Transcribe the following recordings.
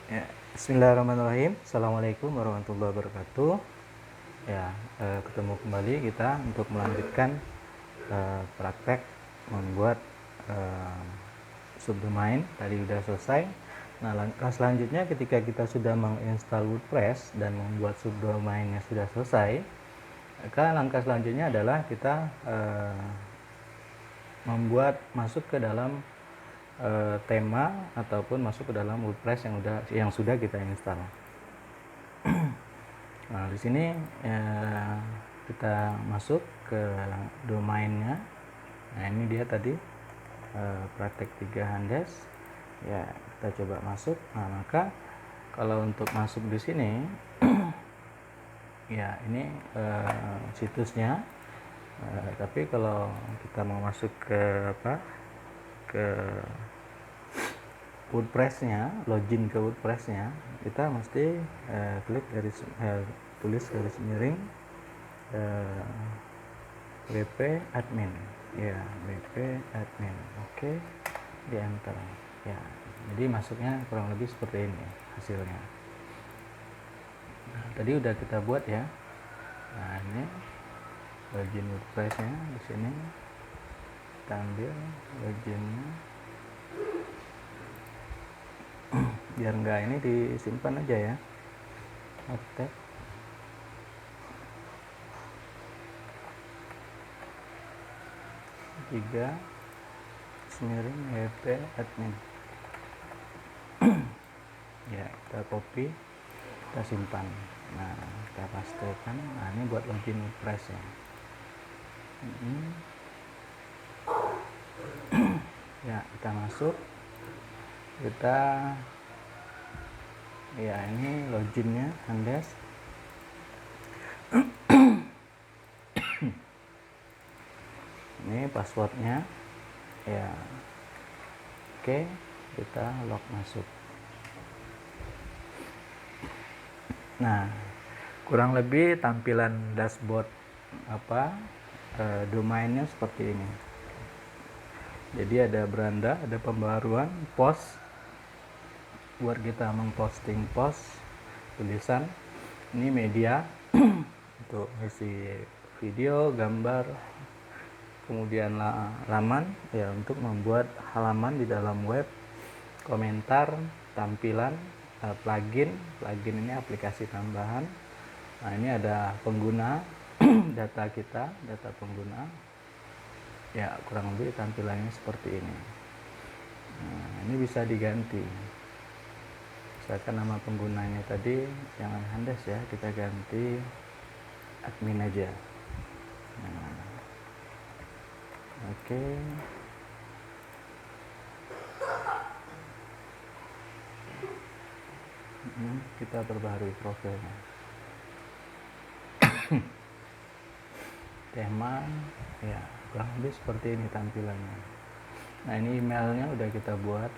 Ya, Bismillahirrahmanirrahim. Assalamualaikum warahmatullahi wabarakatuh. Ya, ketemu kembali kita untuk melanjutkan praktek membuat subdomain. Tadi sudah selesai. Nah, langkah selanjutnya ketika kita sudah menginstal WordPress dan membuat subdomainnya sudah selesai, maka langkah selanjutnya adalah kita membuat masuk ke dalam tema ataupun masuk ke dalam WordPress yang sudah kita install. Nah, di sini kita masuk ke domainnya. Nah, ini dia tadi praktek 3 Handes. Ya, kita coba masuk. Nah, maka kalau untuk masuk di sini ya ini situsnya. Tapi kalau kita mau masuk ke ke WordPress-nya, login ke WordPress-nya, kita mesti klik tulis garis miring wp admin, ya wp admin, oke, di enter. Ya, jadi masuknya kurang lebih seperti ini hasilnya. Nah, tadi udah kita buat ya. Nah, ini login WordPress-nya di sini. Kita ambil loginnya. Biar enggak ini disimpan aja ya. Oke. 3 miring wp admin. Ya, kita copy, kita simpan. Nah, kita pastekan. Nah, ini buat login WordPress ya. Ya, kita masuk. Kita ya, ini loginnya Andes. Ini passwordnya ya. Oke, kita log masuk. Nah, kurang lebih tampilan dashboard domainnya seperti ini. Jadi ada beranda, ada pembaruan, post buat kita memposting post, tulisan. Ini media untuk isi video, gambar, kemudian laman ya untuk membuat halaman di dalam web, komentar, tampilan, plugin ini aplikasi tambahan. Nah, ini ada pengguna data kita, data pengguna ya, kurang lebih tampilannya seperti ini. Nah, ini bisa diganti, misalkan nama penggunanya tadi jangan Handes ya, kita ganti admin aja. Nah, oke. Kita perbaharui profilnya. Tema ya kurang lebih seperti ini tampilannya. Nah, ini emailnya udah kita buat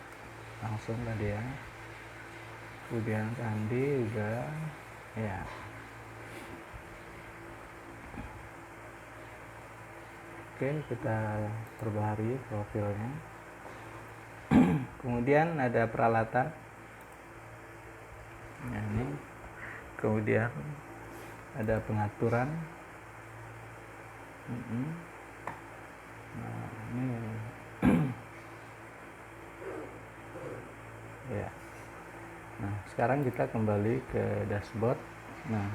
langsung tadi ya. Kemudian Sandi udah ya. Oke, kita perbaharui profilnya. Kemudian ada peralatan. Nah, ini kemudian ada pengaturan. Nah, ini ya. Nah, sekarang kita kembali ke dashboard. Nah,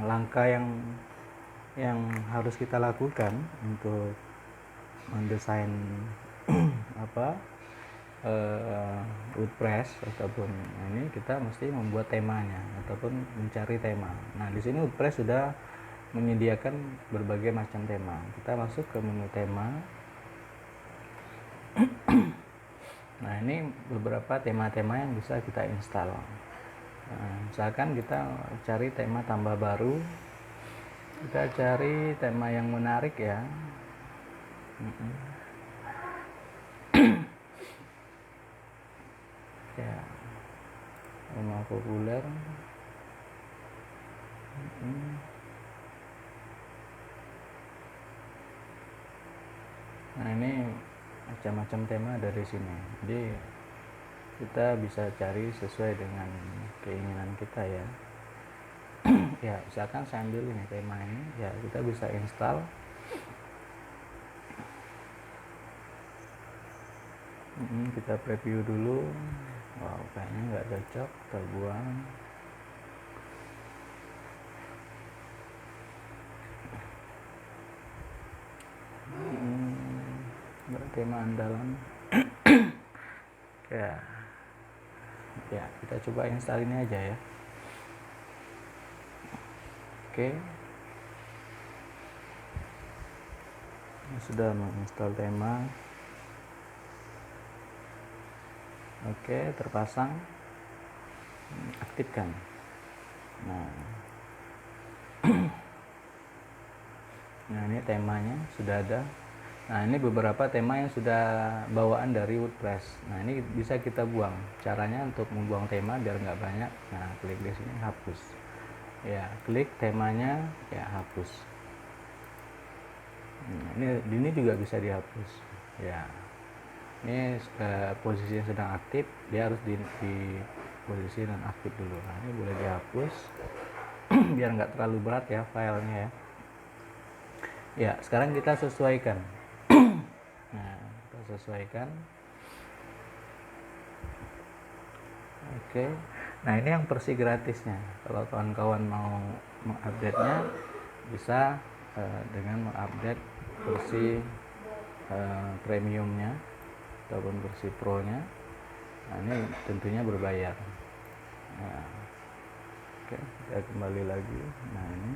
langkah yang harus kita lakukan untuk mendesain WordPress ataupun ini, kita mesti membuat temanya ataupun mencari tema. Nah, di sini WordPress sudah menyediakan berbagai macam tema. Kita masuk ke menu tema. Nah, ini beberapa tema-tema yang bisa kita install. Nah, misalkan kita cari tema tambah baru, kita cari tema yang menarik ya. Ya, tema populer. Nah, ini macam-macam tema dari sini. Jadi kita bisa cari sesuai dengan keinginan kita ya. Ya misalkan saya ambil ini tema ini ya, kita bisa install. Kita preview dulu. Wow, kayaknya nggak cocok, kita buang. Tema andalan. Ya kita coba install ini aja ya. Oke, sudah menginstal tema. Oke, terpasang. Aktifkan. Nah ini temanya sudah ada. Nah ini beberapa tema yang sudah bawaan dari WordPress. Nah ini bisa kita buang. Caranya untuk membuang tema biar nggak banyak. Nah klik di sini hapus. Ya klik temanya ya hapus. Nah, ini juga bisa dihapus. Ya ini posisi yang sedang aktif, dia harus di posisi non aktif dulu. Nah ini boleh dihapus biar nggak terlalu berat ya filenya ya. Ya sekarang kita sesuaikan. Nah kita sesuaikan. Oke, nah ini yang versi gratisnya. Kalau kawan-kawan mau mengupdate-nya bisa dengan mengupdate versi premiumnya ataupun versi pro-nya. Nah ini tentunya berbayar. Nah, oke, kita kembali lagi. Nah ini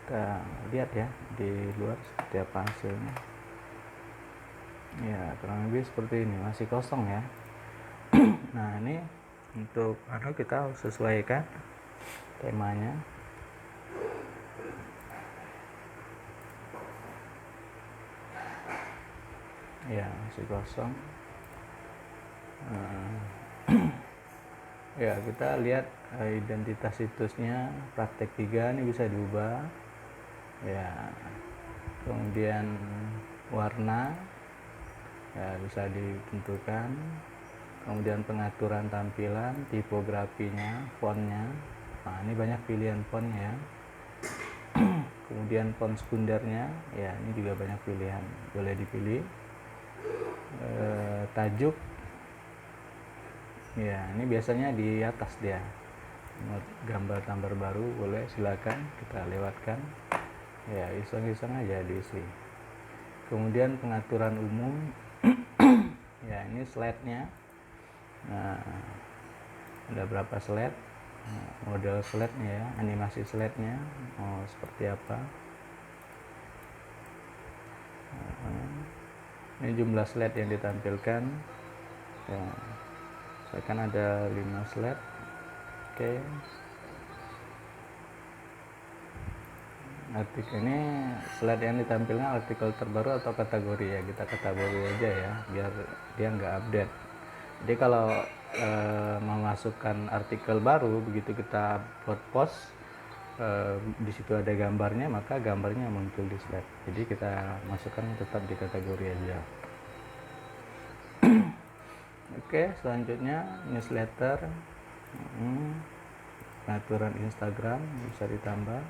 kita lihat ya di luar seperti apa hasilnya. Ya kurang lebih seperti ini, masih kosong ya. Nah ini untuk kita sesuaikan temanya. Ya masih kosong. Ya kita lihat identitas situsnya praktek 3 ini bisa diubah ya, kemudian warna ya bisa ditentukan, kemudian pengaturan tampilan, tipografinya, fontnya. Nah ini banyak pilihan fontnya ya. Kemudian font sekundernya ya, ini juga banyak pilihan, boleh dipilih. Tajuk ya, ini biasanya di atas dia, gambar tambah baru boleh, silakan kita lewatkan ya, iseng-iseng aja diisi. Kemudian pengaturan umum ya, ini slide-nya. Nah ada berapa slide, model slide-nya ya, animasi slide-nya mau seperti apa. Ini jumlah slide yang ditampilkan ya, saya kan ada 5 slide. Oke, artikel ini slide yang ditampilkan artikel terbaru atau kategori ya, kita kategori aja ya biar dia nggak update. Jadi kalau memasukkan artikel baru, begitu kita upload post di situ ada gambarnya, maka gambarnya muncul di slide. Jadi kita masukkan tetap di kategori aja. Oke, selanjutnya newsletter, pengaturan Instagram bisa ditambah.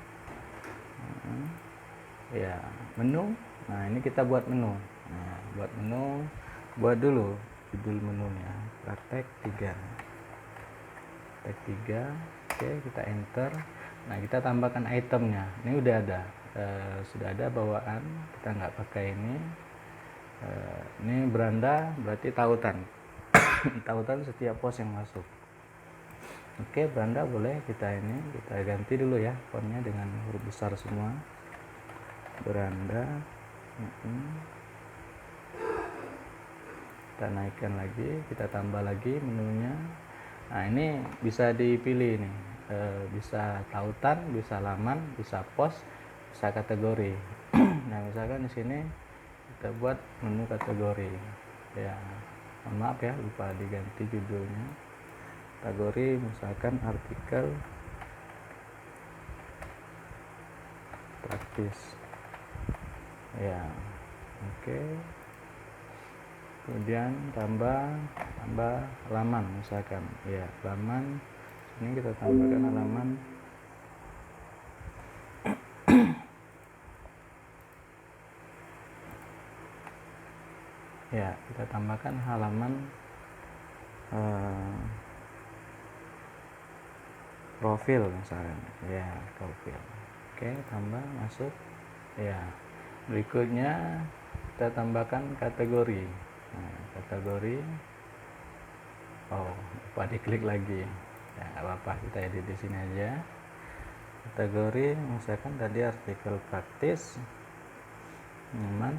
Ya menu. Nah ini kita buat menu. Nah buat menu, buat dulu judul menunya praktek 3. Oke, kita enter. Nah kita tambahkan itemnya, ini udah ada, sudah ada bawaan, kita nggak pakai ini. Ini beranda berarti tautan. Tautan setiap pos yang masuk. Oke, beranda boleh kita ganti dulu ya fontnya dengan huruf besar semua. Beranda. Kita naikkan lagi, kita tambah lagi menunya. Nah ini bisa dipilih nih, bisa tautan, bisa laman, bisa pos, bisa kategori. Nah misalkan di sini kita buat menu kategori ya, mohon maaf ya lupa diganti judulnya. Kategori misalkan artikel praktis ya. Oke. Kemudian tambah halaman misalkan, ya halaman ini kita tambahkan halaman ya kita tambahkan halaman profil misalkan, ya profil. Oke, tambah masuk, ya berikutnya kita tambahkan kategori. Nah, kategori, lupa diklik lagi ya, apa-apa, kita edit di sini aja. Kategori misalkan tadi artikel praktis, nyaman.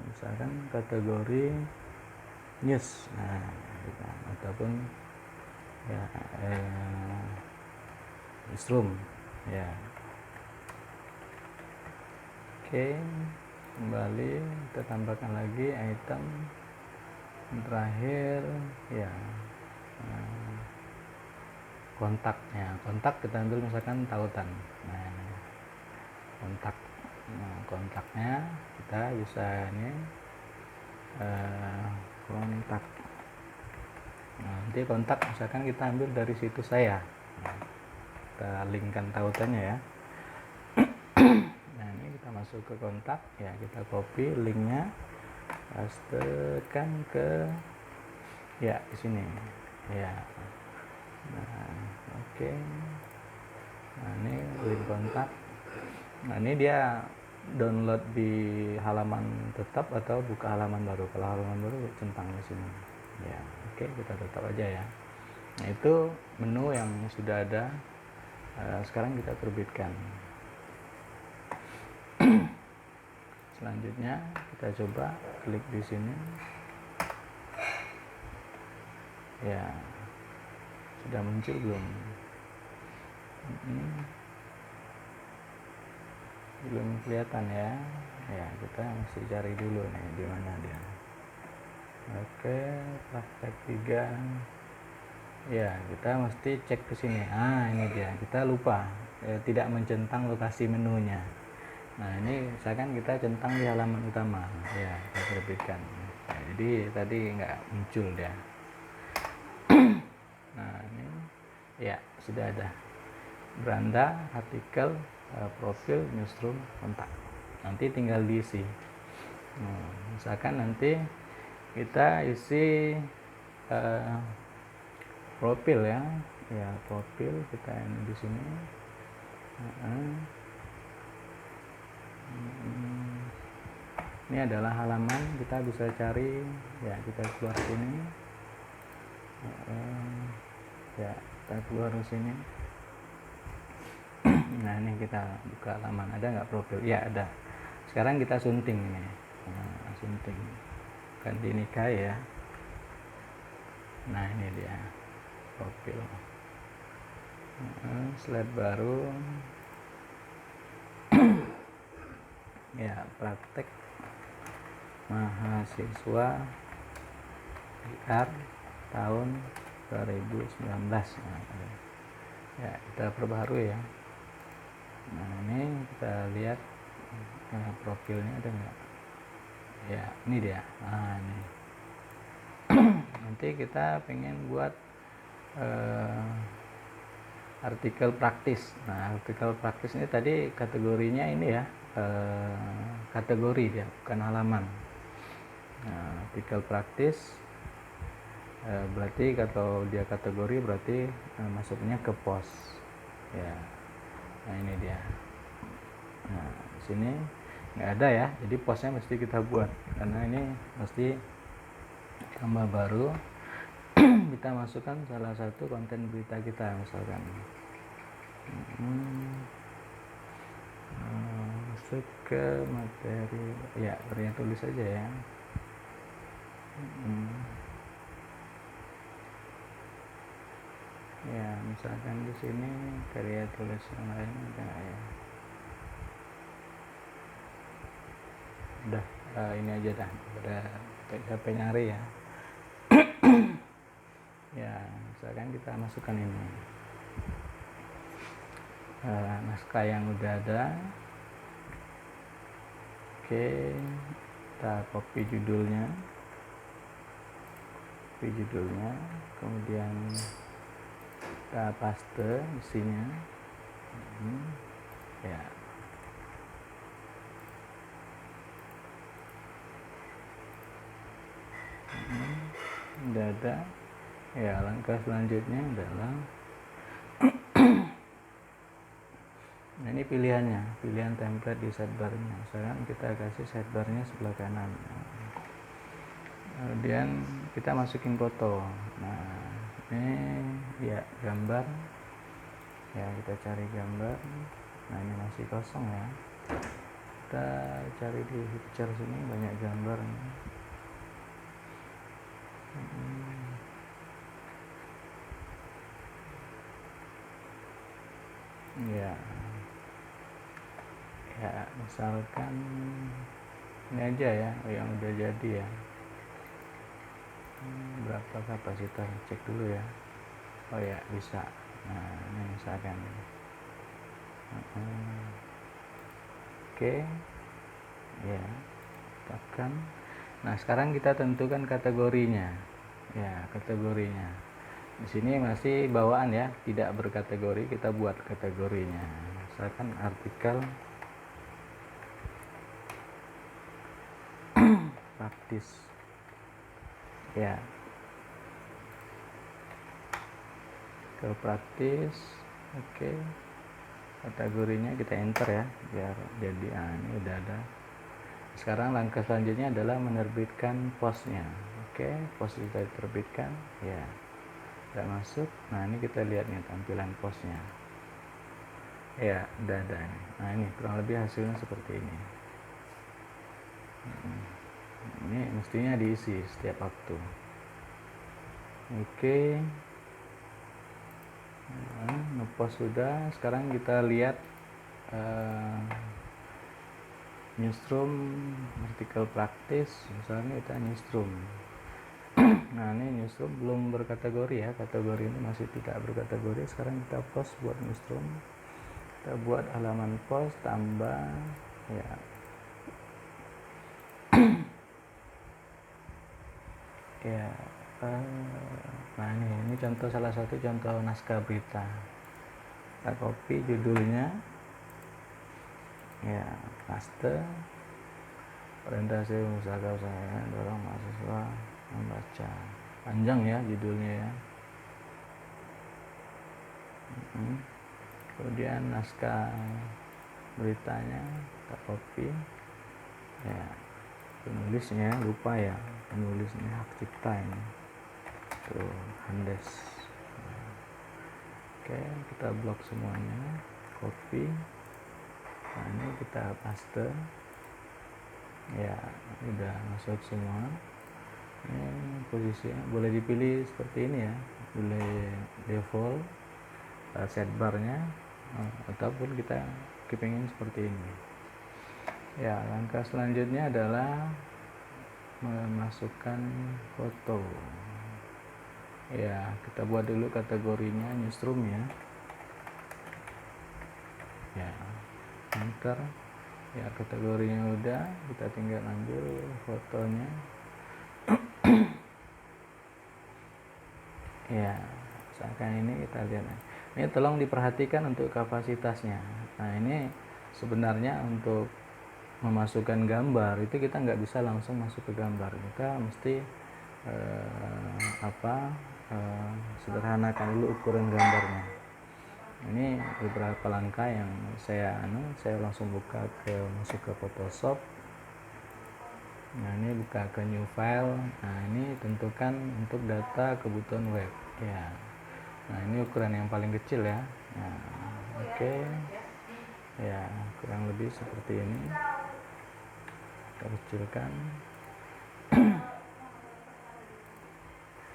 Misalkan kategori news, nah gitu. Ataupun ya newsroom, ya. Oke, kembali kita tambahkan lagi item terakhir, ya kontaknya. Kontak kita ambil misalkan tautan. Nah, kontak, kontaknya kita bisa ini kontak. Nah, nanti kontak misalkan kita ambil dari situs saya. Nah, kita linkkan tautannya ya. Nah, ini kita masuk ke kontak, ya kita copy linknya, pastekan ke ya di sini, ya. Nah, oke. Nah, ini link kontak. Nah, ini dia download di halaman tetap atau buka halaman baru. Kalau halaman baru centang di sini. Ya, oke, kita tetap aja ya. Nah, itu menu yang sudah ada. Sekarang kita terbitkan. Selanjutnya kita coba klik di sini. Ya, sudah muncul belum? Belum kelihatan ya. Ya, kita mesti cari dulu nih di mana dia. Oke, praktek 3. Ya, kita mesti cek ke sini. Ini dia. Kita lupa tidak mencentang lokasi menunya. Nah, ini misalkan kita centang di halaman utama. Ya, kita terbitkan. Ya, jadi tadi nggak muncul dia. Nah, ini ya sudah ada. Beranda, artikel, profil, newsroom, kontak. Nanti tinggal diisi. Misalkan nanti kita isi profil ya, profil kita ini di sini. Ini adalah halaman, kita bisa cari ya, kita keluar sini. Ya, kita keluar sini. Nah, ini kita buka halaman, ada nggak profil? Ya, ada. Sekarang kita sunting ini. Nah, sunting ganti nikah ya. Nah, ini dia profil. Slide baru. Ya, praktek mahasiswa PR tahun 2019. Ya, kita perbarui ya. Nah, ini kita lihat profilnya ada nggak? Ya, ini dia. Nah, ini. Nanti kita pengen buat artikel praktis. Nah, artikel praktis ini tadi kategorinya ini ya, kategori dia, bukan halaman. Nah, artikel praktis berarti kalau dia kategori berarti masuknya ke pos. Ya. Nah, ini dia. Nah, di sini nggak ada ya, jadi posnya mesti kita buat karena ini mesti tambah baru. Kita masukkan salah satu konten berita kita misalkan. Masuk ke materi, ya karya tulis aja ya. Ya, misalkan di sini karya tulis yang lain ada ya. Udah, ini aja dah, udah capek nyari ya. Ya, misalkan kita masukkan ini naskah yang udah ada. Oke, kita copy judulnya, kemudian kita paste isinya. Ya, udah ada. Ya, langkah selanjutnya adalah nah, ini pilihannya, pilihan template di sidebarnya. Sekarang kita kasih sidebarnya sebelah kanan. Kemudian kita masukin foto. Nah, ini ya gambar. Ya, kita cari gambar. Nah, ini masih kosong ya. Kita cari di picture sini, banyak gambar. Ya, misalkan ini aja ya yang udah jadi ya. Berapa kapasitas, cek dulu ya. Oh ya, bisa. Nah, ini misalkan oke ya, tekan. Nah, sekarang kita tentukan kategorinya. Ya, kategorinya di sini masih bawaan ya, tidak berkategori. Kita buat kategorinya, misalkan artikel praktis ya, ke praktis. Oke, kategorinya kita enter ya biar jadi. Ini udah ada. Sekarang langkah selanjutnya adalah menerbitkan postnya. Oke, post sudah diterbitkan ya, udah masuk. Nah, ini kita lihat nih tampilan postnya ya, udah ada nih. Nah, ini kurang lebih hasilnya seperti ini. Ini mestinya diisi setiap waktu. Oke, nah, ngepost sudah. Sekarang kita lihat newsroom artikel praktis, misalnya kita newsroom. Nah, ini newsroom belum berkategori ya, kategori ini masih tidak berkategori. Sekarang kita post buat newsroom, kita buat halaman post, tambah ya. Ya, nah ini contoh, salah satu contoh naskah berita. Kita copy judulnya ya, paste. Orientasi usaha dorong mahasiswa membaca. Panjang ya judulnya ya. Kemudian naskah beritanya kita copy ya, penulisnya lupa ya, penulisnya hak cipta ini tuh, Handes. Oke, kita blok semuanya, copy. Nah, ini kita paste ya, udah masuk semua. Ini posisinya boleh dipilih seperti ini ya, boleh default sidebarnya, ataupun kita kepingin seperti ini ya. Langkah selanjutnya adalah memasukkan foto ya. Kita buat dulu kategorinya newsroom ya, enter ya, kategorinya udah, kita tinggal ambil fotonya ya. Misalkan ini kita lihat, ini tolong diperhatikan untuk kapasitasnya. Nah, ini sebenarnya untuk memasukkan gambar itu kita nggak bisa langsung masuk ke gambar, kita mesti sederhanakan dulu ukuran gambarnya. Ini beberapa langkah yang saya langsung masuk ke Photoshop. Nah, ini buka ke new file. Nah, ini tentukan untuk data kebutuhan web ya. Nah, ini ukuran yang paling kecil ya. Nah, oke ya, kurang lebih seperti ini. Kita kecilkan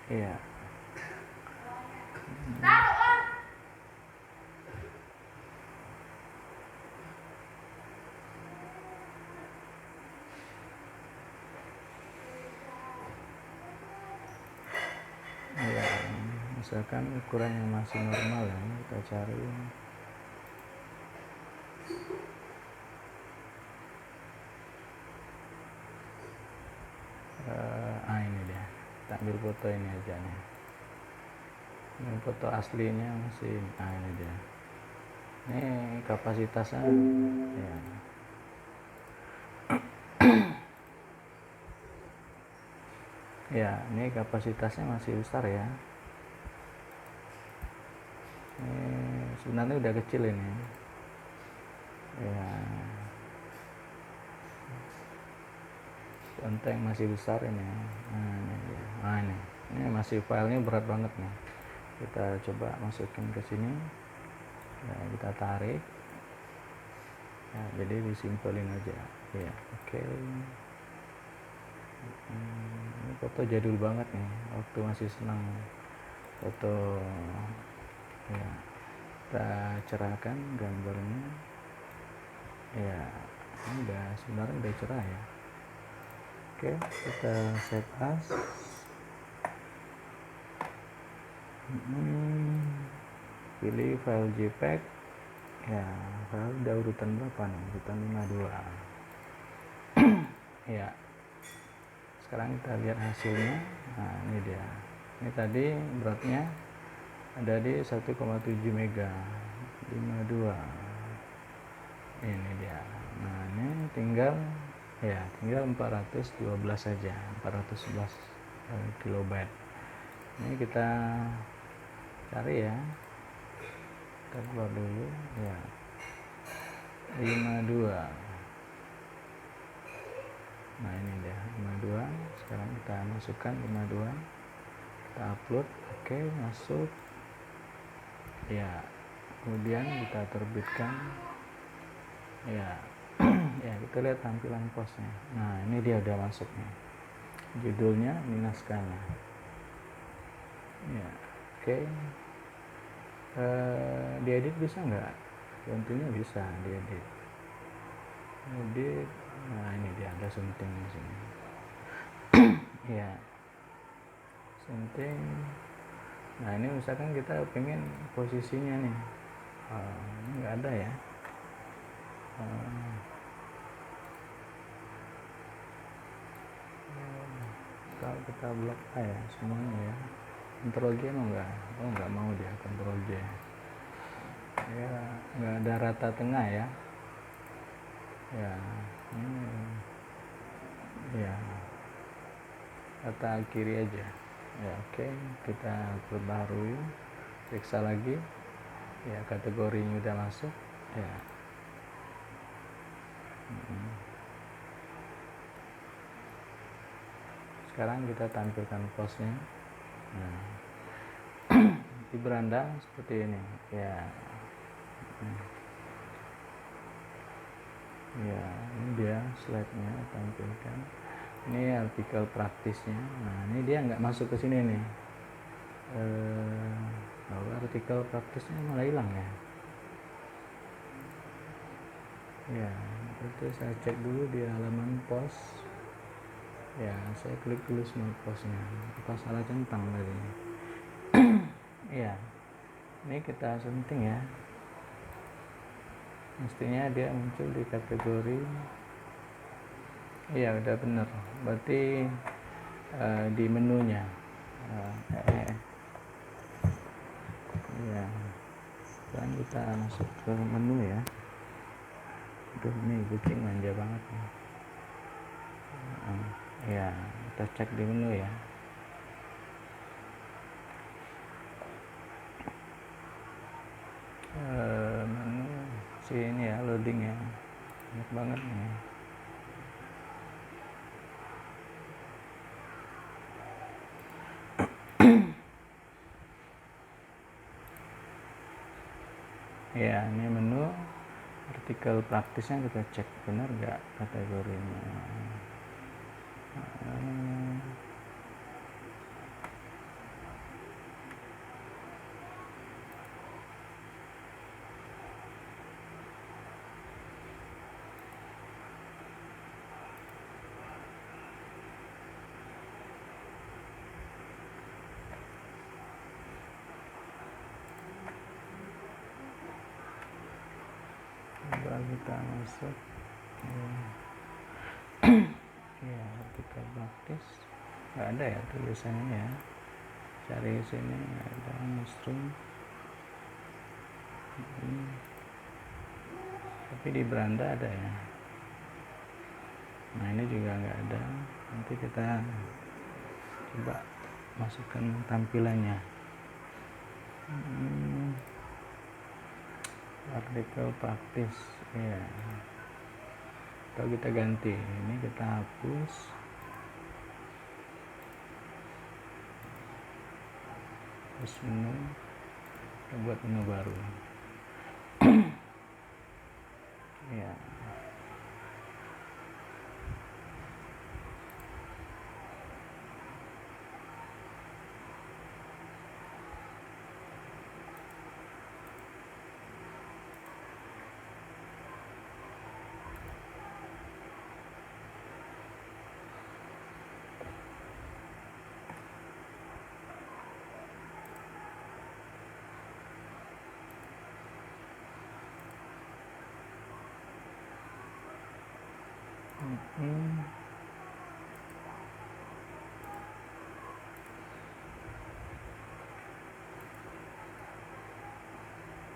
iya. Ya, misalkan ukuran yang masih normal ya, kita cari Ini dia, kita ambil foto ini aja nih, ini foto aslinya masih. Ini dia, ini kapasitasnya ya. Ya, ini kapasitasnya masih besar ya. Ini sebenarnya udah kecil ini ya, konten masih besar ini. Ini masih filenya berat banget nih. Kita coba masukin ke sini ya, kita tarik ya, jadi disimpelin aja ya. Oke. Ini foto jadul banget nih, waktu masih senang foto ya. Kita cerahkan gambarnya ya, ini udah sebenarnya udah cerah ya. Oke, kita save as. Pilih file JPEG ya, file udah urutan berapa nih, urutan 52 ya. Sekarang kita lihat hasilnya. Nah, ini dia, ini tadi beratnya ada di 1,7 mega 52, ini dia. Nah, ini tinggal 412 saja, 411 kilobyte. Ini kita cari ya, kita keluar dulu ya, 52. Nah, ini dia 52. Sekarang kita masukkan 52, kita upload. Oke, masuk ya, kemudian kita terbitkan ya. Ya, kita lihat tampilan postnya. Nah, ini dia udah masuk nih, judulnya, ini naskahnya ya. Oke. Diedit bisa nggak? Tentunya bisa diedit. Nah, ini dia ada sunting di sini ya, sunting. Nah, ini misalkan kita pengen posisinya nih, ini nggak ada ya. Kalau kita blok ya semuanya ya, Ctrl J mau nggak? Nggak mau dia, Ctrl J ya, nggak ada rata tengah ya. Ya, ini ya, rata kiri aja ya. Oke, kita perbarui, periksa lagi ya, kategorinya udah masuk ya. Sekarang kita tampilkan postnya. Nah, di beranda seperti ini ya. Ya, ini dia slide-nya tampilkan. Ini artikel praktisnya. Nah, ini dia nggak masuk ke sini nih. Artikel praktisnya malah hilang ya. Ya, itu saya cek dulu di halaman post. Ya, saya klik dulu semua postnya. Apa salah centang tadi? Ya, ini kita sunting ya. Mestinya dia muncul di kategori. Iya, udah bener. Berarti di menunya. Ya, sekarang kita masuk ke menu ya. Aduh, ini kucing manja banget nih. Ya, kita cek di menu ya. Menu sini ya, loading ya, banyak banget nih. Ya, ini menu artikel praktisnya, kita cek benar nggak kategorinya. Coba kita masuk ya, artikel praktis nggak ada ya tulisannya ya, cari sini ada newsroom. Tapi di beranda ada ya. Nah ini juga nggak ada, nanti kita coba masukkan tampilannya. Artikel praktis ya, atau kita ganti ini, kita hapus, terus menu, kita buat menu baru ya.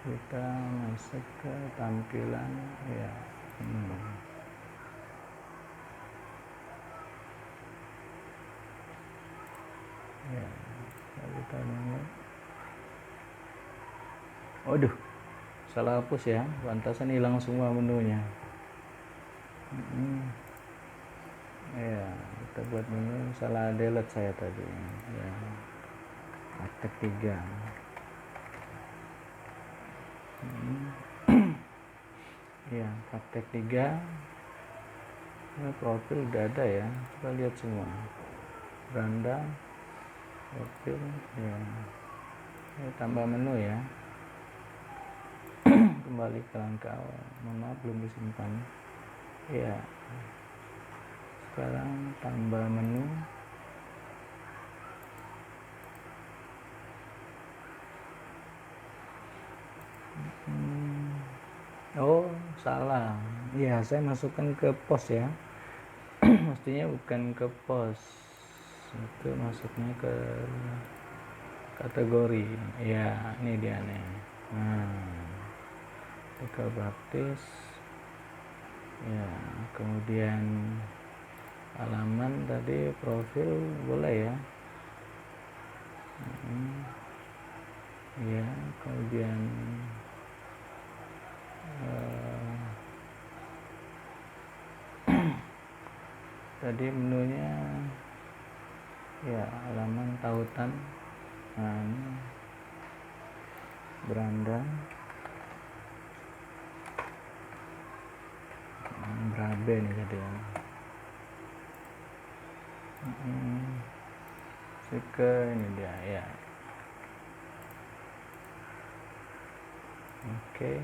Kita masuk ke tampilan ya. Ya, kita nunggu. Waduh, salah hapus ya, pantasan hilang semua menunya. Ya, kita buat menu, salah delete saya tadi ya. Praktek 3 ya, praktek 3 ya, profil udah ada ya, kita lihat semua, beranda, profil ya, tambah menu ya. Kembali ke langkah awal, mohon maaf belum disimpan ya. Sekarang tambah menu, oh salah ya, saya masukkan ke pos ya. Mestinya bukan ke pos, itu masuknya ke kategori ya. Ini dia nih, artikel praktis ya, kemudian halaman tadi, profil boleh ya. Ya, kemudian tadi menunya ya, halaman, tautan, nah ini beranda, berabe nih tadi ya. Ke ini dia ya. Oke.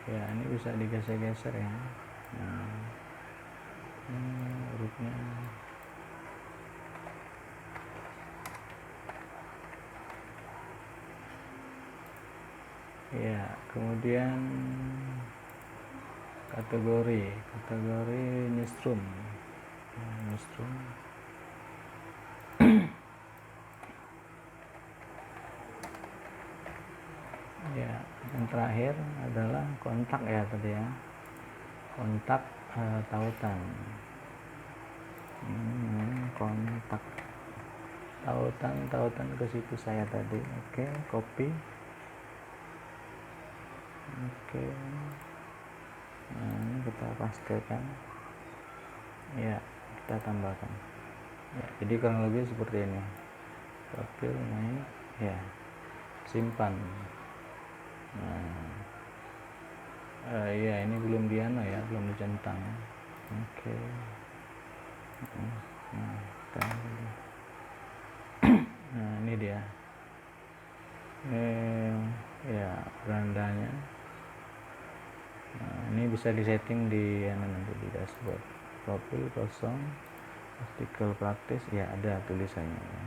Ya ini bisa digeser-geser ya. Hurufnya ya. Kemudian kategori newsroom, ya. Yang terakhir adalah kontak ya tadi ya, kontak tautan. Kontak tautan ke situs saya tadi. Oke, copy. Oke, nah ini kita pastekan ya, kita tambahkan ya. Jadi kurang lebih seperti ini, profil naik ya, simpan. Ya ini belum diano ya, belum dicentang. Oke. Nah ini dia ya, berandanya. Nah, ini bisa disetting di nanti di dashboard. Profil kosong, artikel praktis ya, ada tulisannya ya.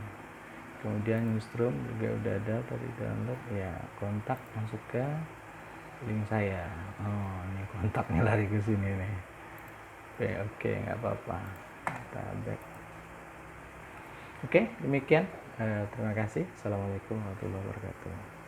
Kemudian newsroom juga udah ada tadi, download ya. Kontak masuk ke link saya. Oh ini kontaknya lari ke sini nih. Oke, nggak apa-apa. Kita back. Oke, demikian. Terima kasih. Assalamualaikum warahmatullahi wabarakatuh.